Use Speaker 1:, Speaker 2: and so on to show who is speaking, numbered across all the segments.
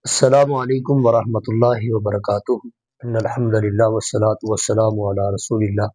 Speaker 1: السلام علیکم ورحمۃ اللہ وبرکاتہ ان الحمد للہ والصلاة والسلام علی رسول اللہ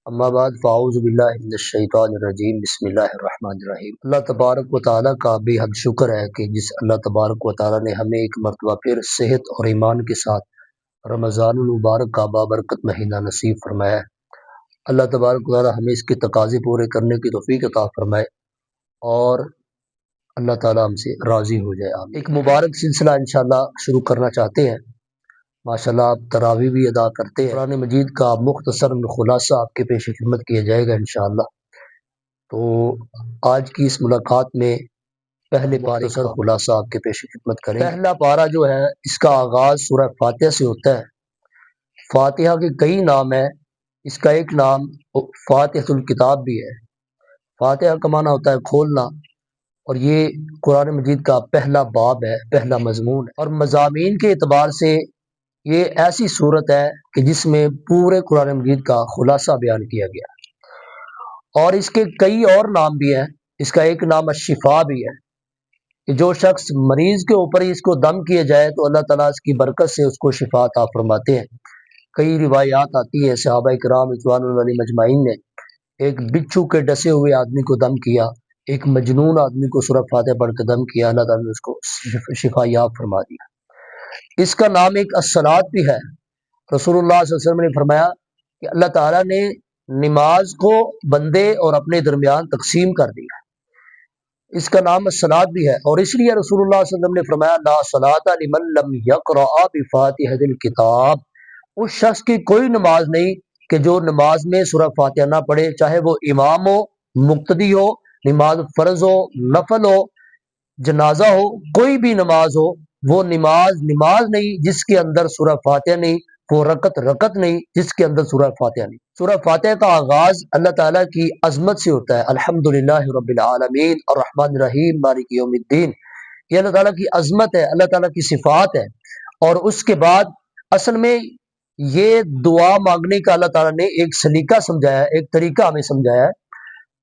Speaker 1: اما بعد فاعوذ باللہ من الشیطان الرجیم بسم اللہ الرحمن الرحیم۔ اللہ تبارک و تعالیٰ کا بے حد شکر ہے کہ جس اللہ تبارک و تعالیٰ نے ہمیں ایک مرتبہ پھر صحت اور ایمان کے ساتھ رمضان المبارک کا بابرکت مہینہ نصیب فرمایا ہے۔ اللہ تبارک و تعالیٰ ہمیں اس کے تقاضے پورے کرنے کی توفیق عطا فرمائے اور اللہ تعالیٰ ہم سے راضی ہو جائے آمین۔ ایک مبارک سلسلہ انشاءاللہ شروع کرنا چاہتے ہیں۔ ماشاءاللہ آپ تراویح بھی ادا کرتے ہیں، قرآن مجید کا مختصر خلاصہ آپ کے پیش خدمت کیا جائے گا انشاءاللہ۔ تو آج کی اس ملاقات میں پہلے پارے کا خلاصہ آپ کے پیش خدمت کریں۔ پہلا پارہ جو ہے اس کا آغاز سورہ فاتحہ سے ہوتا ہے۔ فاتحہ کے کئی نام ہیں، اس کا ایک نام فاتحۃ الکتاب بھی ہے۔ فاتحہ کا معنی ہوتا ہے کھولنا، اور یہ قرآن مجید کا پہلا باب ہے، پہلا مضمون ہے، اور مضامین کے اعتبار سے یہ ایسی صورت ہے کہ جس میں پورے قرآن مجید کا خلاصہ بیان کیا گیا ہے۔ اور اس کے کئی اور نام بھی ہیں، اس کا ایک نام الشفا بھی ہے کہ جو شخص مریض کے اوپر ہی اس کو دم کیا جائے تو اللہ تعالیٰ اس کی برکت سے اس کو شفا عطا فرماتے ہیں۔ کئی روایات آتی ہے صحابہ کرام رضوان اللہ علیہم اجمعین نے ایک بچھو کے ڈسے ہوئے آدمی کو دم کیا، ایک مجنون آدمی کو سورہ فاتحہ پڑھ کے دم کیا، اللہ تعالیٰ نے اس کو شفا یاب فرما دیا۔ اس کا نام ایک الصلاۃ بھی ہے۔ رسول اللہ صلی اللہ علیہ وسلم نے فرمایا کہ اللہ تعالیٰ نے نماز کو بندے اور اپنے درمیان تقسیم کر دیا، اس کا نام الصلاۃ بھی ہے۔ اور اس لیے رسول اللہ صلی اللہ علیہ وسلم نے فرمایا لا صلاۃ لمن لم یقرأ بفاتحۃ الکتاب، اس شخص کی کوئی نماز نہیں کہ جو نماز میں سورہ فاتحہ نہ پڑھے، چاہے وہ امام ہو، مقتدی ہو، نماز فرض ہو، نفل ہو، جنازہ ہو، کوئی بھی نماز ہو، وہ نماز نہیں جس کے اندر سورہ فاتحہ نہیں، وہ رکعت نہیں جس کے اندر سورہ فاتحہ نہیں۔ سورہ فاتحہ کا آغاز اللہ تعالیٰ کی عظمت سے ہوتا ہے، الحمدللہ رب العالمین الرحمن الرحیم مالک یوم الدین۔ یہ اللہ تعالیٰ کی عظمت ہے، اللہ تعالیٰ کی صفات ہے۔ اور اس کے بعد اصل میں یہ دعا مانگنے کا اللہ تعالیٰ نے ایک سلیقہ سمجھایا ہے، ایک طریقہ ہمیں سمجھایا ہے۔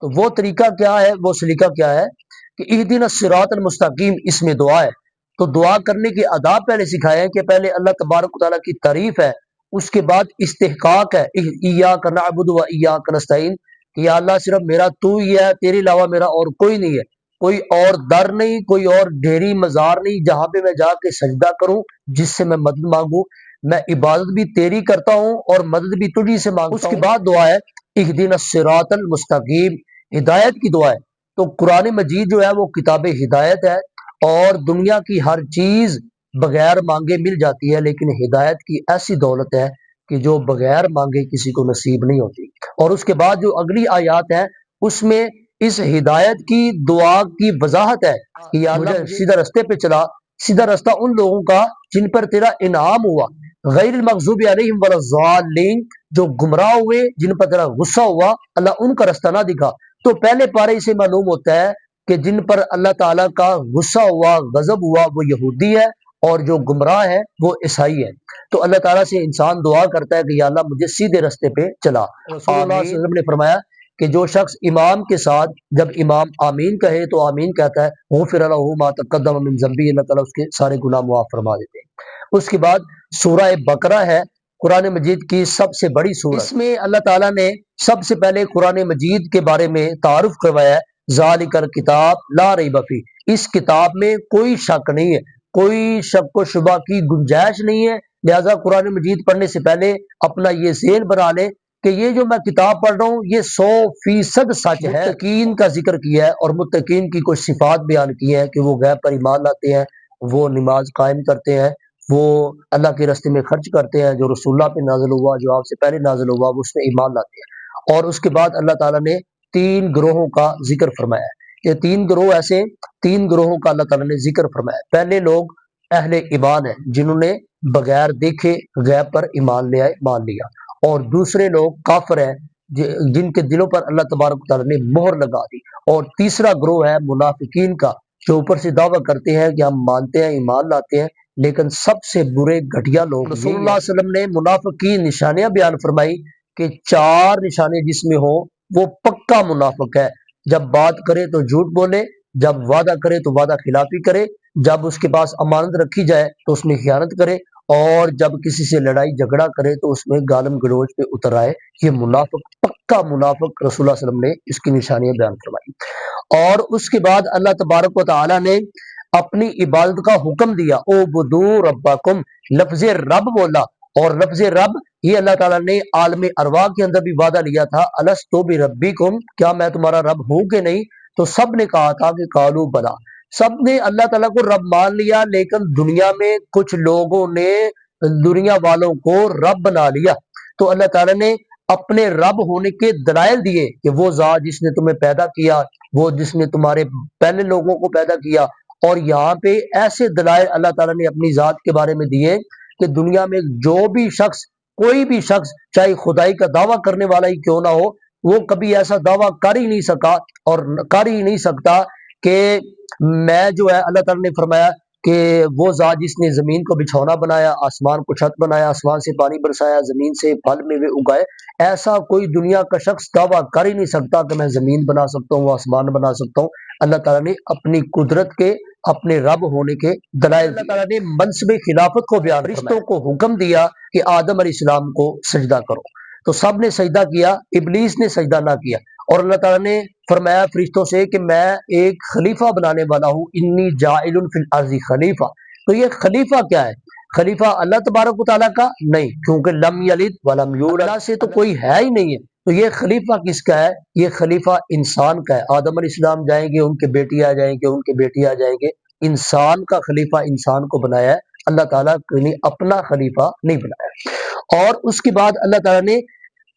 Speaker 1: تو وہ طریقہ کیا ہے، وہ سلیقہ کیا ہے کہ اہدنا الصراط المستقیم، اس میں دعا ہے۔ تو دعا کرنے کے آداب پہلے سکھائے ہیں کہ پہلے اللہ تبارک و تعالیٰ کی تعریف ہے، اس کے بعد استحقاق ہے، ایاک نعبد و ایاک نستعین، کہ یا اللہ صرف میرا تو ہی ہے، تیرے علاوہ میرا اور کوئی نہیں ہے، کوئی اور در نہیں، کوئی اور ڈھیری مزار نہیں جہاں پہ میں جا کے سجدہ کروں، جس سے میں مدد مانگوں، میں عبادت بھی تیری کرتا ہوں اور مدد بھی تجھی سے مانگتا ہوں۔ اس کے بعد دعا ہے اہدنا الصراط المستقیم، ہدایت کی دعا ہے۔ تو قرآن مجید جو ہے وہ کتاب ہدایت ہے، اور دنیا کی ہر چیز بغیر مانگے مل جاتی ہے، لیکن ہدایت کی ایسی دولت ہے کہ جو بغیر مانگے کسی کو نصیب نہیں ہوتی۔ اور اس کے بعد جو اگلی آیات ہے اس میں اس ہدایت کی دعا کی وضاحت ہے کہ یا اللہ سیدھا رستے پہ چلا، سیدھا رستہ ان لوگوں کا جن پر تیرا انعام ہوا، غیر المغضوب علیہم ولا الضالین، جو گمراہ ہوئے، جن پر تیرا غصہ ہوا، اللہ ان کا رستہ نہ دکھا۔ تو پہلے پارے سے معلوم ہوتا ہے کہ جن پر اللہ تعالیٰ کا غصہ ہوا، غضب ہوا، وہ یہودی ہے، اور جو گمراہ ہے وہ عیسائی ہے۔ تو اللہ تعالیٰ سے انسان دعا کرتا ہے کہ یا اللہ مجھے سیدھے رستے پہ چلا۔ رسول اللہ صلی اللہ علیہ وسلم نے فرمایا کہ جو شخص امام کے ساتھ جب امام آمین کہے تو آمین کہتا ہے غفر لہ ما تقدم من ذنبہ، اللہ تعالیٰ اس کے سارے گناہ معاف فرما دیتے ہیں۔ اس کے بعد سورہ بقرہ ہے، قرآن مجید کی سب سے بڑی سورت۔ اس میں اللہ تعالیٰ نے سب سے پہلے قرآن مجید کے بارے میں تعارف کروایا ہے، ذالک الکتاب لا ریب فیہ، اس کتاب میں کوئی شک نہیں ہے، کوئی شک و شبہ کی گنجائش نہیں ہے۔ لہٰذا قرآن مجید پڑھنے سے پہلے اپنا یہ ذہن بنا لے کہ یہ جو میں کتاب پڑھ رہا ہوں یہ 100% سچ ہے۔ متقین کا ذکر کیا ہے، اور متقین کی کچھ صفات بیان کی ہے کہ وہ غیب پر ایمان لاتے ہیں، وہ نماز قائم کرتے ہیں، وہ اللہ کے راستے میں خرچ کرتے ہیں، جو رسول اللہ پہ نازل ہوا، جو آپ سے پہلے نازل ہوا، وہ اس میں ایمان لاتے ہیں۔ اور اس کے بعد اللہ تعالیٰ نے 3 گروہوں کا ذکر فرمایا ہے۔ یہ 3 گروہ ایسے 3 گروہوں کا اللہ تعالیٰ نے ذکر فرمایا ہے۔ پہلے لوگ اہل ایمان ہیں جنہوں نے بغیر دیکھے غیب پر ایمان لے آئے، مان لیا، اور دوسرے لوگ کافر ہیں جن کے دلوں پر اللہ تبارک و تعالیٰ نے مہر لگا دی، اور تیسرا گروہ ہے منافقین کا، جو اوپر سے دعویٰ کرتے ہیں کہ ہم مانتے ہیں، ایمان لاتے ہیں، لیکن سب سے برے گھٹیا لوگ۔ رسول اللہ صلی اللہ علیہ وسلم نے منافق کی نشانیاں بیان فرمائی کہ 4 نشانے جس میں ہوں وہ پکا منافق ہے، جب بات کرے تو جھوٹ بولے، جب وعدہ کرے تو وعدہ خلافی کرے، جب اس کے پاس امانت رکھی جائے تو اس میں خیانت کرے، اور جب کسی سے لڑائی جھگڑا کرے تو اس میں گالم گلوچ پہ اتر آئے۔ یہ منافق، پکا منافق رسول اللہ صلی اللہ علیہ وسلم نے اس کی نشانیاں بیان فرمائی۔ اور اس کے بعد اللہ تبارک و تعالی نے اپنی عبادت کا حکم دیا، او بدو ربکم، لفظ رب بولا، اور لفظ رب یہ اللہ تعالیٰ نے عالم ارواح کے اندر بھی وعدہ لیا تھا، الستو بربکم، کیا میں تمہارا رب ہوں کہ نہیں؟ تو سب نے کہا تھا کہ قالوا بلا، سب نے اللہ تعالیٰ کو رب مان لیا، لیکن دنیا میں کچھ لوگوں نے دنیا والوں کو رب بنا لیا۔ تو اللہ تعالیٰ نے اپنے رب ہونے کے دلائل دیے کہ وہ ذات جس نے تمہیں پیدا کیا، وہ جس نے تمہارے پہلے لوگوں کو پیدا کیا، اور یہاں پہ ایسے دلائل اللہ تعالیٰ نے اپنی ذات کے بارے میں دیے کہ دنیا میں جو بھی شخص، کوئی بھی شخص چاہے خدائی کا دعویٰ کرنے والا ہی کیوں نہ ہو، وہ کبھی ایسا دعویٰ کر ہی نہیں سکا اور کر ہی نہیں سکتا کہ میں جو ہے، اللہ تعالیٰ نے فرمایا کہ وہ ذات جس نے زمین کو بچھونا بنایا، آسمان کو چھت بنایا، آسمان سے پانی برسایا، زمین سے پھل میوے اگائے، ایسا کوئی دنیا کا شخص دعویٰ کر ہی نہیں سکتا کہ میں زمین بنا سکتا ہوں، آسمان بنا سکتا ہوں۔ اللہ تعالیٰ نے اپنی قدرت کے، اپنے رب ہونے کے دلائل، اللہ تعالیٰ نے منصب خلافت کو بیان فرمایا، فرشتوں کو حکم دیا کہ آدم علیہ السلام کو سجدہ کرو، تو سب نے سجدہ کیا، ابلیس نے سجدہ نہ کیا، اور اللہ تعالیٰ نے فرمایا فرشتوں سے کہ میں ایک خلیفہ بنانے والا ہوں، انی جاعل فی الارض خلیفہ۔ تو یہ خلیفہ کیا ہے؟ خلیفہ اللہ تبارک و تعالیٰ کا نہیں، کیونکہ لم یلد ولم یولد، اللہ سے تو کوئی ہے ہی نہیں ہے، تو یہ خلیفہ کس کا ہے؟ یہ خلیفہ انسان کا ہے۔ آدم علیہ السلام جائیں گے، ان کے بیٹی آ جائیں گے، ان کے بیٹی آ جائیں گے، انسان کا خلیفہ انسان کو بنایا ہے، اللہ تعالیٰ نے اپنا خلیفہ نہیں بنایا۔ اور اس کے بعد اللہ تعالیٰ نے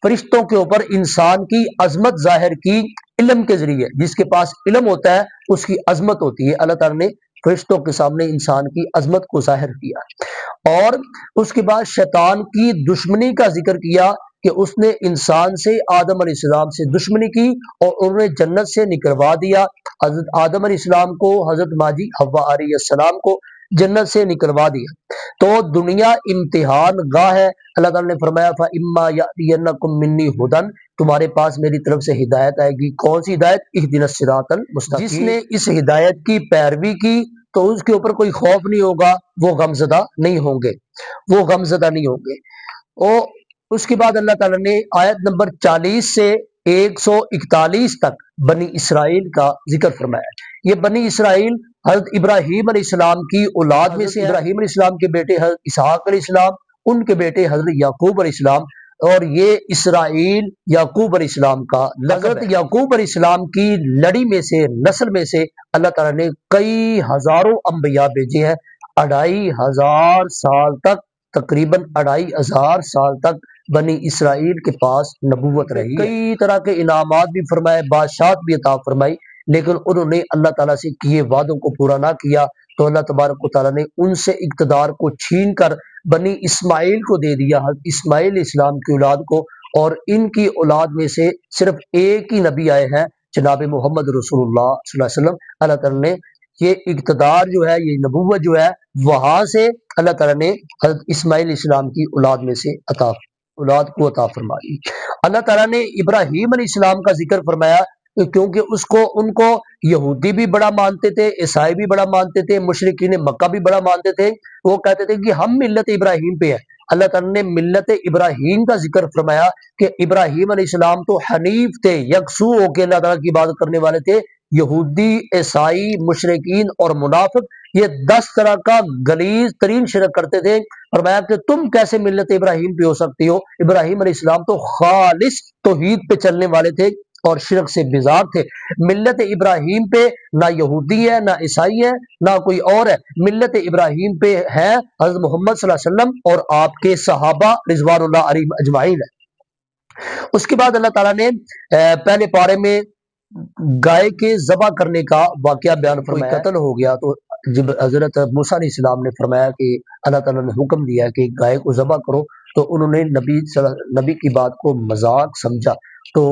Speaker 1: فرشتوں کے اوپر انسان کی عظمت ظاہر کی علم کے ذریعے، جس کے پاس علم ہوتا ہے اس کی عظمت ہوتی ہے، اللہ تعالیٰ نے فرشتوں کے سامنے انسان کی عظمت کو ظاہر کیا۔ اور اس کے بعد شیطان کی دشمنی کا ذکر کیا کہ اس نے انسان سے، آدم علیہ السلام سے دشمنی کی اور انہوں نے جنت سے نکلوا دیا، حضرت آدم علیہ السلام کو، حضرت ماجی حوا علیہ السلام کو جنت سے نکلوا دیا۔ تو دنیا امتحان گاہ ہے، اللہ تعالیٰ نے فرمایا فَإِمَّا يَأْتِيَنَّكُم مِّنِّي هُدًى، تمہارے پاس میری طرف سے ہدایت آئے گی۔ کون سی ہدایت؟ اهْدِنَا الصِّرَاطَ الْمُسْتَقِيمَ، جس نے اس ہدایت کی پیروی کی تو اس کے اوپر کوئی خوف نہیں ہوگا، وہ غمزدہ نہیں ہوں گے، وہ غمزدہ نہیں ہوں گے۔ اور اس کے بعد اللہ تعالیٰ نے آیت نمبر 40 سے 141 تک بنی اسرائیل کا ذکر فرمایا۔ یہ بنی اسرائیل حضرت ابراہیم علیہ السلام کی اولاد میں سے، ابراہیم علیہ السلام کے بیٹے حضرت اسحاق علیہ السلام، ان کے بیٹے حضرت یعقوب علیہ السلام، اور یہ اسرائیل یعقوب علیہ السلام کا حضرت یعقوب علیہ السلام کی لڑی میں سے، نسل میں سے اللہ تعالیٰ نے کئی ہزاروں انبیاء بھیجے ہیں، 2500 سال تک، تقریباً 2500 سال تک بنی اسرائیل کے پاس نبوت رہی، کئی طرح کے انعامات بھی فرمائے، بادشاہت بھی عطا فرمائی، لیکن انہوں نے اللہ تعالیٰ سے کیے وعدوں کو پورا نہ کیا، تو اللہ تبارک و تعالیٰ نے ان سے اقتدار کو چھین کر بنی اسماعیل کو دے دیا، حضرت اسماعیل علیہ السلام کی اولاد کو، اور ان کی اولاد میں سے صرف ایک ہی نبی آئے ہیں، جناب محمد رسول اللہ صلی اللہ علیہ وسلم۔ اللہ تعالیٰ نے یہ اقتدار جو ہے، یہ نبوت جو ہے، وہاں سے اللہ تعالیٰ نے حضرت اسماعیل علیہ السلام کی اولاد میں سے اولاد کو عطا فرمائی۔ اللہ تعالیٰ نے ابراہیم علیہ السلام کا ذکر فرمایا کیونکہ ان کو یہودی بھی بڑا مانتے تھے، عیسائی بھی بڑا مانتے تھے، مشرکین مکہ بھی بڑا مانتے تھے، وہ کہتے تھے کہ ہم ملت ابراہیم پہ ہیں۔ اللہ تعالیٰ نے ملت ابراہیم کا ذکر فرمایا کہ ابراہیم علیہ السلام تو حنیف تھے، یکسو ہو کے اللہ تعالیٰ کی عبادت کرنے والے تھے۔ یہودی، عیسائی، مشرکین اور منافق یہ 10 طرح کا غلیظ ترین شرک کرتے تھے، فرمایا کہ تم کیسے ملت ابراہیم پہ ہو سکتی ہو؟ ابراہیم علیہ السلام تو خالص توحید پہ چلنے والے تھے اور شرک سے بیزار تھے۔ ملت ابراہیم پہ نہ یہودی ہے، نہ عیسائی ہے، نہ کوئی اور ہے، ملت ابراہیم پہ ہے حضرت محمد صلی اللہ علیہ وسلم اور آپ کے صحابہ رضوان اللہ علیہم اجمعین ہے۔ اس کے بعد اللہ تعالیٰ نے پہلے پارے میں گائے کے ذبح کرنے کا واقعہ بیان فرمایا، قتل ہو گیا تو جب حضرت موسیٰ علیہ السلام نے فرمایا کہ اللہ تعالیٰ نے حکم دیا کہ گائے کو ذبح کرو، تو انہوں نے نبی کی بات کو مذاق سمجھا۔ تو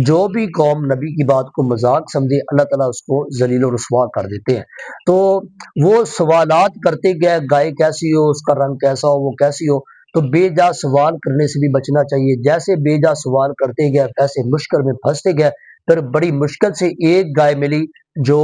Speaker 1: جو بھی قوم نبی کی بات کو مذاق سمجھے اللہ تعالیٰ اس کو ذلیل و رسوا کر دیتے ہیں۔ تو وہ سوالات کرتے گئے، گائے کیسی ہو، اس کا رنگ کیسا ہو، وہ کیسی ہو، تو بے جا سوال کرنے سے بھی بچنا چاہیے۔ جیسے بے جا سوال کرتے گئے ویسے مشکل میں پھنستے گئے، پھر بڑی مشکل سے ایک گائے ملی جو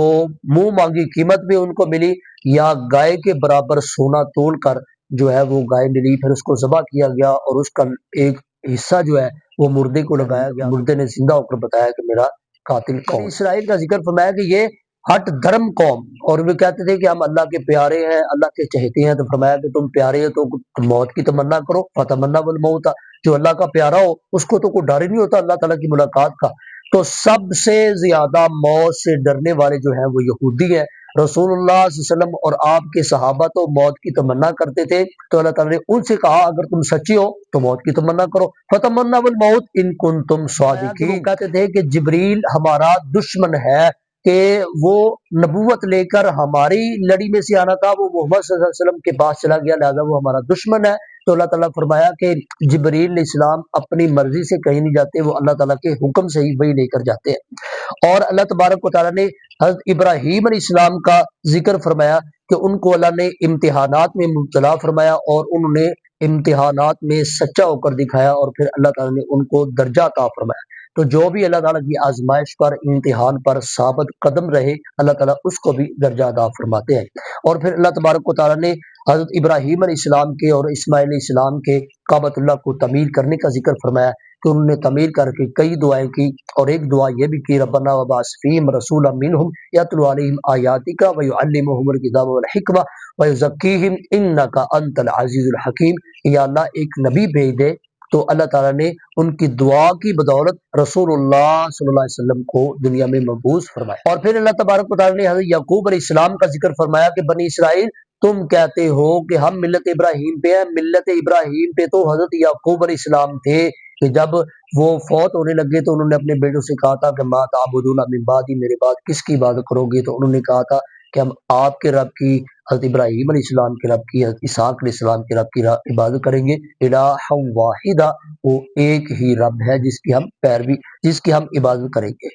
Speaker 1: منہ مانگی قیمت بھی ان کو ملی، یا گائے کے برابر سونا تول کر جو ہے وہ گائے ملی، پھر اس کو ذبح کیا گیا اور اس کا ایک حصہ جو ہے وہ مردے کو لگایا گیا، مردے نے زندہ ہو کر بتایا کہ میرا قاتل کون۔ اسرائیل کا ذکر فرمایا کہ یہ ہٹ دھرم قوم، اور وہ کہتے تھے کہ ہم اللہ کے پیارے ہیں، اللہ کے چہتے ہیں، تو فرمایا کہ تم پیارے ہو تو موت کی تمنا کرو، فتمنا بالموت، جو اللہ کا پیارا ہو اس کو تو کوئی ڈر ہی نہیں ہوتا اللہ تعالیٰ کی ملاقات کا۔ تو سب سے زیادہ موت سے ڈرنے والے جو ہیں وہ یہودی ہیں۔ رسول اللہ صلی اللہ علیہ وسلم اور آپ کے صحابہ تو موت کی تمنا کرتے تھے، تو اللہ تعالیٰ نے ان سے کہا اگر تم سچے ہو تو موت کی تمنا کرو، فتمنا بالموت ان کنتم صادقین۔ وہ کہتے تھے کہ جبریل ہمارا دشمن ہے، کہ وہ نبوت لے کر ہماری لڑی میں سے آنا تھا، وہ محمد صلی اللہ علیہ وسلم کے پاس چلا گیا، لہذا وہ ہمارا دشمن ہے۔ تو اللہ تعالیٰ فرمایا کہ جبریل علیہ السلام اپنی مرضی سے کہیں نہیں جاتے، وہ اللہ تعالیٰ کے حکم سے ہی وہی لے کر جاتے ہیں۔ اور اللہ تبارک و تعالیٰ نے حضرت ابراہیم علیہ السلام کا ذکر فرمایا کہ ان کو اللہ نے امتحانات میں مبتلا فرمایا اور انہوں نے امتحانات میں سچا ہو کر دکھایا، اور پھر اللہ تعالیٰ نے ان کو درجہ عطا فرمایا۔ تو جو بھی اللہ تعالیٰ کی آزمائش پر، امتحان پر ثابت قدم رہے، اللہ تعالیٰ اس کو بھی درجہ عطا فرماتے ہیں۔ اور پھر اللہ تبارک و تعالیٰ نے حضرت ابراہیم علیہ السلام کے اور اسماعیل علیہ السلام کے کعبۃ اللہ کو تعمیر کرنے کا ذکر فرمایا کہ انہوں نے تعمیر کر کے کئی دعائیں کی، اور ایک دعا یہ بھی کی ربنا وبعث فیہم رسولا منہم یتلو علیہم آیاتک ویعلمہم الکتاب والحکمہ ویزکیہم انک انت العزیز الحکیم۔ یا اللہ ایک نبی بھیج دے۔ تو اللہ تعالیٰ نے ان کی دعا کی بدولت رسول اللہ صلی اللہ علیہ وسلم کو دنیا میں مبعوث فرمایا۔ اور پھر اللہ تبارک و تعالیٰ نے حضرت یعقوب علیہ السلام کا ذکر فرمایا کہ بنی اسرائیل تم کہتے ہو کہ ہم ملت ابراہیم پہ ہیں، ملت ابراہیم پہ تو حضرت یعقوب علیہ السلام تھے، کہ جب وہ فوت ہونے لگے تو انہوں نے اپنے بیٹوں سے کہا تھا کہ ما تعبدون من بعدی، میرے بعد کس کی عبادت کرو گے؟ تو انہوں نے کہا تھا کہ ہم آپ کے رب کی، حضرت ابراہیم علیہ السلام کے رب کی، حضرت اسحاق علیہ السلام کے رب کی عبادت کریں گے۔ الہ واحدہ، وہ ایک ہی رب ہے جس کی ہم پیروی، جس کی ہم عبادت کریں گے۔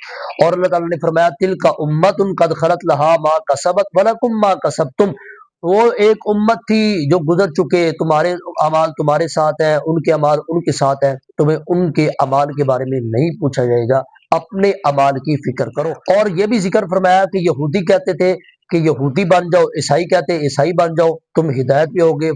Speaker 1: اور اللہ تعالیٰ نے فرمایا تلک امت قد خلت لہا ما کسبت ولکم ما کسبتم، وہ ایک امت تھی جو گزر چکے، تمہارے اعمال تمہارے ساتھ ہیں، ان کے اعمال ان کے ساتھ ہیں، تمہیں ان کے اعمال کے بارے میں نہیں پوچھا جائے گا، اپنے اعمال کی فکر کرو۔ اور یہ بھی ذکر فرمایا کہ یہودی کہتے تھے کہ یہودی بن جاؤ، عیسائی کہتے عیسائی بن جاؤ، تم ہدایت پہ ہوگے۔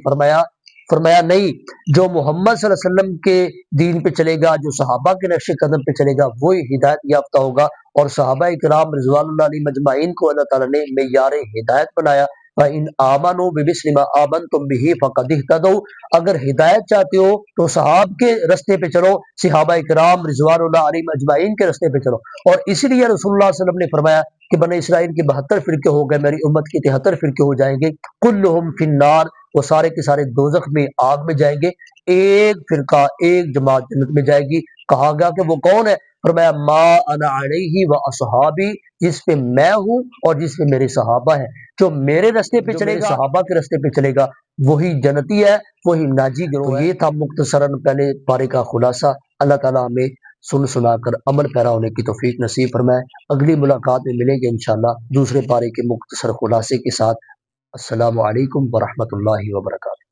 Speaker 1: فرمایا نہیں، جو محمد صلی اللہ علیہ وسلم کے دین پہ چلے گا، جو صحابہ کے نقش قدم پہ چلے گا، وہی ہدایت یافتہ ہوگا۔ اور صحابہ کرام رضوان اللہ علیہ مجمعین کو اللہ تعالیٰ نے معیار ہدایت بنایا۔ فَإِنْ آمَنُوا بِمِثْلِ مَا آمَنْتُمْ بِهِ فَقَدِ اهْتَدَوْا، اگر ہدایت چاہتے ہو تو صحاب کے رستے پہ چلو، صحابہ کرام رضوان اللہ علیہ مجمعین کے رستے پہ چلو۔ اور اسی لیے رسول اللہ صلی اللہ علیہ وسلم نے فرمایا کہ بنی اسرائیل کے 72 فرقے ہو گئے، میری امت کے 73 فرقے ہو جائیں گے، کلہم فی النار، وہ سارے کے سارے دوزخ میں، آگ میں جائیں گے، ایک فرقہ، ایک جماعت جنت میں جائے گی۔ کہا گیا کہ وہ کون ہے؟ فرمایا ما انا علیہ و اصحابی، جس پہ میں ہوں اور جس پہ میرے صحابہ ہیں۔ جو میرے رستے پہ چلے گا، صحابہ کے رستے پہ چلے گا، وہی جنتی ہے، وہی ناجی گروہ ہے۔ یہ تھا مختصراً پہلے پارے کا خلاصہ۔ اللہ تعالیٰ ہمیں سنا کر عمل پیرا ہونے کی توفیق نصیب فرمائے۔ اگلی ملاقات میں ملیں گے انشاءاللہ دوسرے پارے کے مختصر خلاصے کے ساتھ۔ السلام علیکم ورحمۃ اللہ وبرکاتہ۔